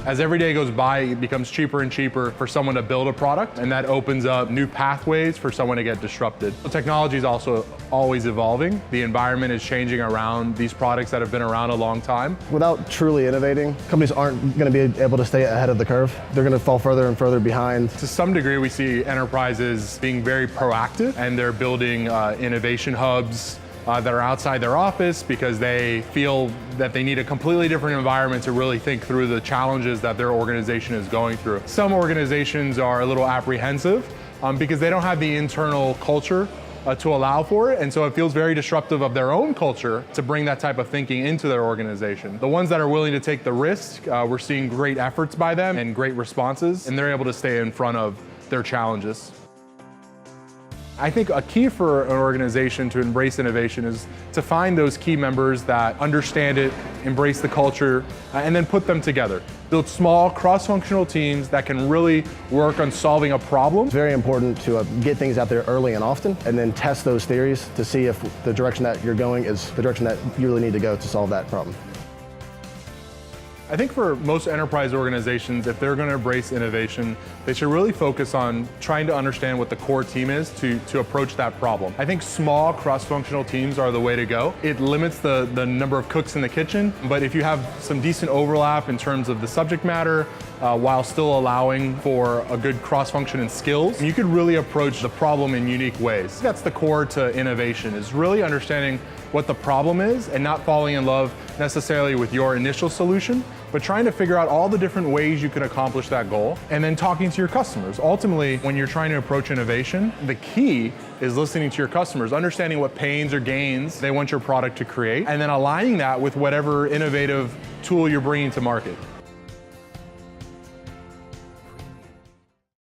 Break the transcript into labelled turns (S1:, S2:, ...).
S1: As every day goes by, it becomes cheaper and cheaper for someone to build a product, and that opens up new pathways for someone to get disrupted. Technology is also always evolving. The environment is changing around these products that have been around a long time.
S2: Without truly innovating, companies aren't going to be able to stay ahead of the curve. They're going to fall further and further behind.
S1: To some degree, we see enterprises being very proactive, and they're building innovation hubs that are outside their office because they feel that they need a completely different environment to really think through the challenges that their organization is going through. Some organizations are a little apprehensive because they don't have the internal culture to allow for it, and so it feels very disruptive of their own culture to bring that type of thinking into their organization. The ones that are willing to take the risk, we're seeing great efforts by them and great responses, and they're able to stay in front of their challenges. I think a key for an organization to embrace innovation is to find those key members that understand it, embrace the culture, and then put them together. Build small, cross-functional teams that can really work on solving a problem.
S2: It's very important to get things out there early and often, and then test those theories to see if the direction that you're going is the direction that you really need to go to solve that problem.
S1: I think for most enterprise organizations, if they're going to embrace innovation, they should really focus on trying to understand what the core team is to approach that problem. I think small cross-functional teams are the way to go. It limits the number of cooks in the kitchen, but if you have some decent overlap in terms of the subject matter, while still allowing for a good cross-function and skills, you could really approach the problem in unique ways. That's the core to innovation, is really understanding what the problem is and not falling in love necessarily with your initial solution, but trying to figure out all the different ways you can accomplish that goal, and then talking to your customers. Ultimately, when you're trying to approach innovation, the key is listening to your customers, understanding what pains or gains they want your product to create, and then aligning that with whatever innovative tool you're bringing to market.